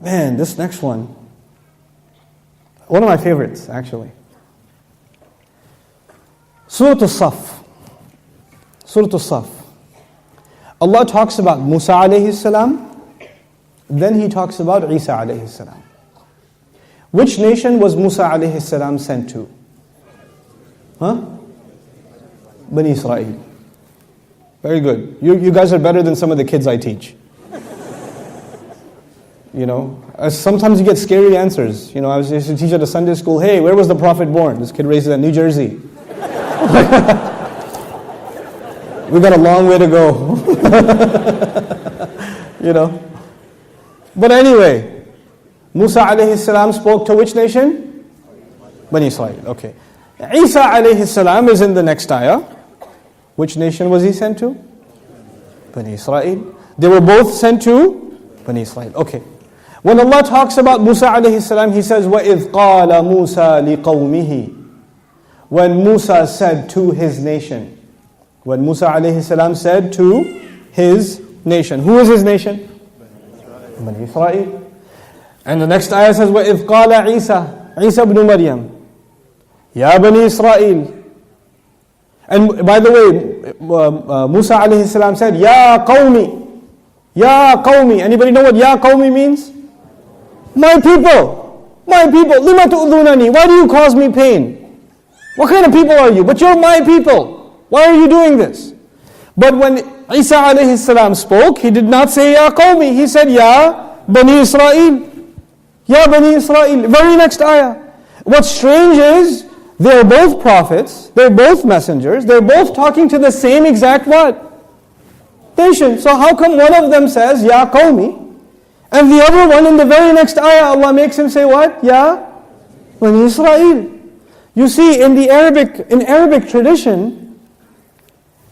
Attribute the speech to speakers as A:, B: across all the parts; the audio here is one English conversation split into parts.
A: Man, this next one of my favorites, actually. Surah As-Saff. Surah As-Saff. Allah talks about Musa alayhi salam, then He talks about Isa alayhi salam. Which nation was Musa alayhi salam sent to? Bani Israel. Very good. You guys are better than some of the kids I teach. Sometimes you get scary answers. I was used to teach at a Sunday school, hey, where was the Prophet born? This kid raised it in New Jersey. We got a long way to go. But anyway, Musa alayhi salam spoke to which nation? Bani Israel. Okay. Isa alayhi salam is in the next ayah. Which nation was he sent to? Bani Israel. They were both sent to Bani Israel. Okay. When Allah talks about Musa alayhi salam, He says, وَإِذْ قَالَ مُوسَى لِقَوْمِهِ. When Musa said to his nation. When Musa alayhi salam said to his nation. Who is his nation? Bani Israel. And the next ayah says, وَإِذْ قَالَ عِيسَى ibn Maryam. Ya Bani Israel. And by the way, Musa alayhi salam said, Ya qawmi. Ya qawmi. Anybody know what Ya qawmi means? My people. My people. Lima tu'dhunani. Why do you cause me pain? What kind of people are you? But you're my people. Why are you doing this? But when Isa alayhi salam spoke, he did not say Ya qawmi. He said Ya Bani Israel. Ya Bani Israel. Very next ayah. What's strange is, they're both prophets, they're both messengers, they're both talking to the same exact what? Nation. So how come one of them says, Ya qawmi, and the other one in the very next ayah, Allah makes him say what? Ya Bani Israel. You see, in Arabic tradition,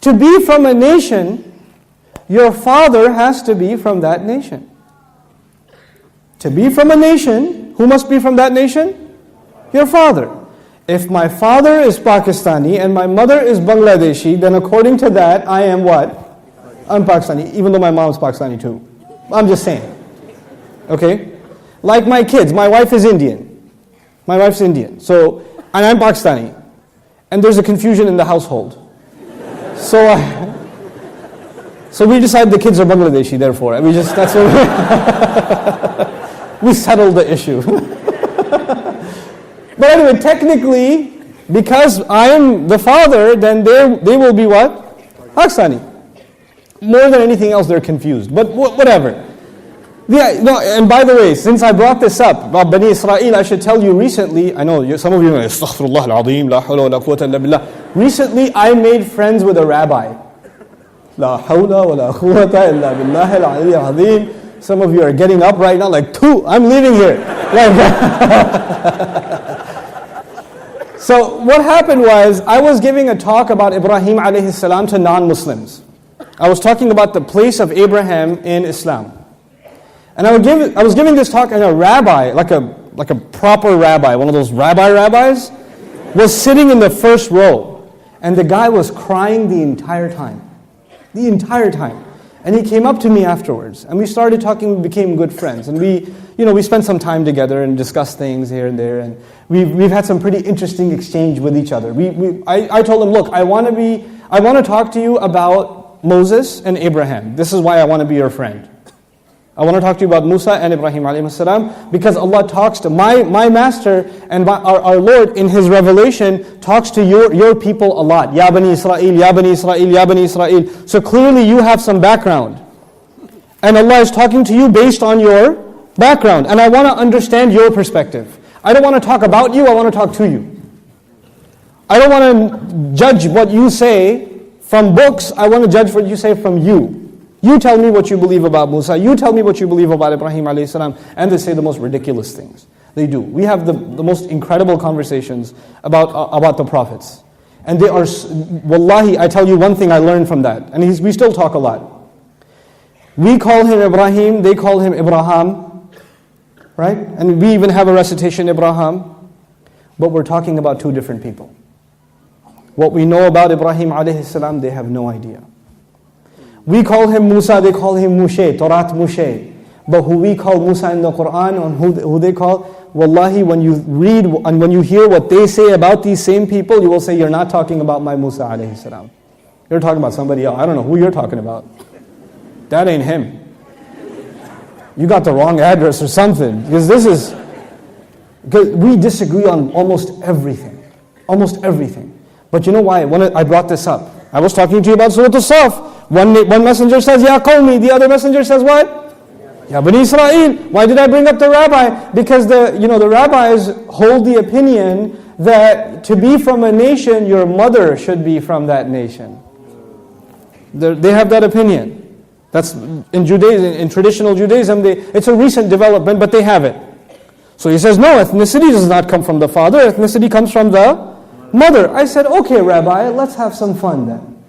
A: to be from a nation, your father has to be from that nation. To be from a nation, who must be from that nation? Your father. If my father is Pakistani and my mother is Bangladeshi, then according to that, I am what? I'm Pakistani, even though my mom's Pakistani too. I'm just saying. Okay? Like my kids, my wife is Indian. My wife's Indian. And I'm Pakistani. And there's a confusion in the household. So we decide the kids are Bangladeshi, therefore. That's what we settled the issue. But anyway, technically, because I am the father, then they will be what? Pakistani. More than anything else, they're confused. But whatever. Yeah, no, and by the way, since I brought this up about Bani Israel, I should tell you recently, I know some of you are Astaghfirullah al-Azim, la hawla wa la quwwata illa billah. Recently, I made friends with a rabbi. La hawla wa la quwwata illa billah al-Ali al-Azim. Some of you are getting up right now like, I'm leaving here. So what happened was, I was giving a talk about Ibrahim alayhi salam to non-Muslims. I was talking about the place of Abraham in Islam. And I was giving this talk, and a rabbi, like a proper rabbi, one of those rabbis, was sitting in the first row. And the guy was crying the entire time. The entire time. And he came up to me afterwards, and we started talking, became good friends. And we spent some time together and discussed things here and there, and we've had some pretty interesting exchange with each other. I told him, look, I want to talk to you about Moses and Abraham. This is why I want to be your friend. I want to talk to you about Musa and Ibrahim alayhi salam, because Allah talks to my master and our Lord in His revelation talks to your people a lot. Ya Bani Israel, Ya Bani Israel, Ya Bani Israel. So clearly you have some background. And Allah is talking to you based on your background. And I want to understand your perspective. I don't want to talk about you, I want to talk to you. I don't want to judge what you say from books, I want to judge what you say from you. You tell me what you believe about Musa, you tell me what you believe about Ibrahim alayhi salam, and they say the most ridiculous things. They do. We have the most incredible conversations about the prophets. And they are, wallahi, I tell you one thing I learned from that, and we still talk a lot. We call him Ibrahim, they call him Ibrahim, right? And we even have a recitation, Ibrahim, but we're talking about two different people. What we know about Ibrahim alayhi salam, they have no idea. We call him Musa, they call him Mushe, Torat Mushe. But who we call Musa in the Quran, and who they call, wallahi, when you read and when you hear what they say about these same people, you will say, you're not talking about my Musa alayhi salam. You're talking about somebody else. I don't know who you're talking about. That ain't him. You got the wrong address or something. Because we disagree on almost everything. Almost everything. But you know why? When I brought this up, I was talking to you about Surah As-Saf. One messenger says, Ya Qawmi. The other messenger says what? Ya Bani Israel. Why did I bring up the rabbi? Because the rabbis hold the opinion that to be from a nation, your mother should be from that nation. They have that opinion. That's in Judaism, in traditional Judaism, it's a recent development, but they have it. So he says, no, ethnicity does not come from the father, ethnicity comes from the mother. I said, okay, Rabbi, let's have some fun then.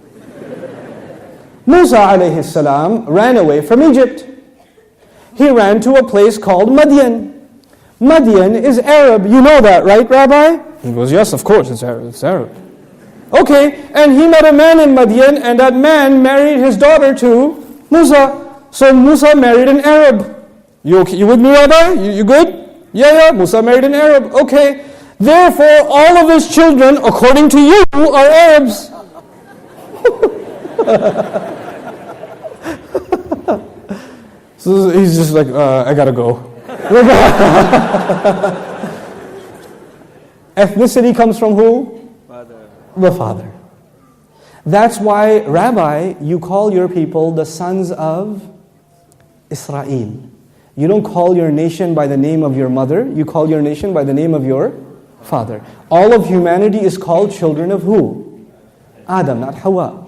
A: Musa alayhi salam ran away from Egypt. He ran to a place called Madian. Madian is Arab. You know that, right, Rabbi? He goes, yes, of course, it's Arab. It's Arab. Okay, and he met a man in Madian, and that man married his daughter to Musa. So Musa married an Arab. You with me, Rabbi? You good? Yeah, Musa married an Arab. Okay. Therefore, all of his children, according to you, are Arabs. So he's just like, I gotta go. Ethnicity comes from who? Father. The father. That's why, Rabbi, you call your people the sons of Israel. You don't call your nation by the name of your mother. You call your nation by the name of your father. All of humanity is called children of who? Adam, not Hawa.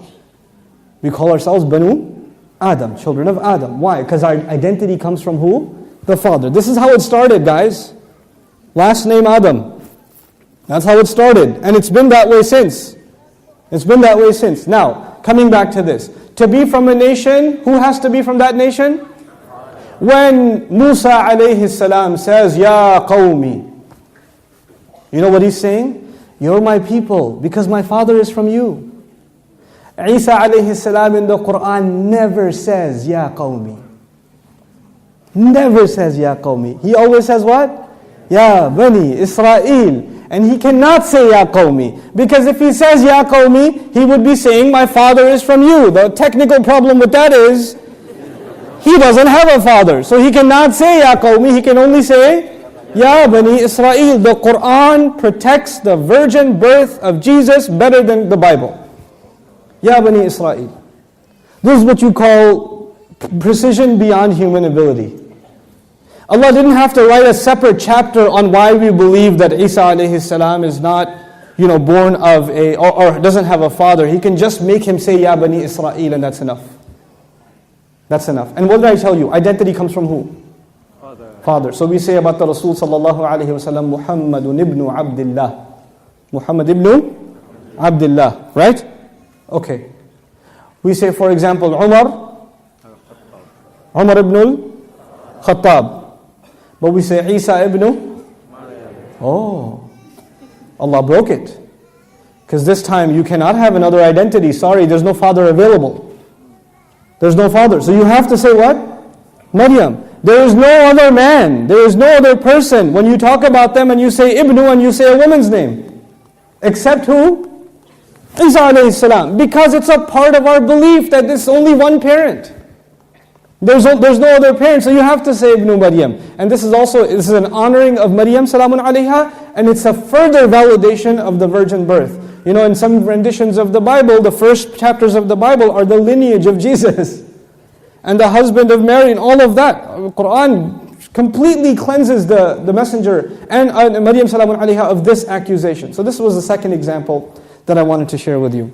A: We call ourselves Banu Adam, children of Adam. Why? Because our identity comes from who? The father. This is how it started, guys. Last name Adam. That's how it started. And it's been that way since. It's been that way since. Now, coming back to this. To be from a nation, who has to be from that nation? When Musa alayhi salam says, Ya Qawmi, you know what he's saying? You're my people because my father is from you. Isa alayhi salam in the Quran never says, Ya Qawmi. Never says, Ya Qawmi. He always says what? Ya Bani Israel. And he cannot say Ya Qawmi. Because if he says Ya Qawmi, he would be saying, my father is from you. The technical problem with that is, he doesn't have a father. So he cannot say Ya Qawmi, he can only say Ya Bani Israel. The Quran protects the virgin birth of Jesus better than the Bible. Ya Bani Israel. This is what you call precision beyond human ability. Allah didn't have to write a separate chapter on why we believe that Isa alayhi salam is not, born of or doesn't have a father. He can just make him say Ya Bani Israel and that's enough. That's enough. And what did I tell you? Identity comes from who? Father. So we say about the Rasul sallallahu alayhi wa sallam, Muhammadun ibn Abdullah. Muhammad ibn Abdullah. Right? Okay. We say, for example, Umar ibn al-Khattab. But we say Isa ibn. Oh. Allah broke it. Because this time you cannot have another identity. Sorry, there's no father available. There's no father. So you have to say what? Maryam. There is no other man. There is no other person. When you talk about them and you say Ibnu and you say a woman's name. Except who? Isa alayhi salam. Because it's a part of our belief that there's only one parent. There's no other parent. So you have to say Ibnu Maryam. And this is an honoring of Maryam salamun alayha. And it's a further validation of the virgin birth. In some renditions of the Bible, the first chapters of the Bible are the lineage of Jesus. And the husband of Mary and all of that. Quran completely cleanses the messenger and Maryam salamun alayha of this accusation. So this was the second example that I wanted to share with you.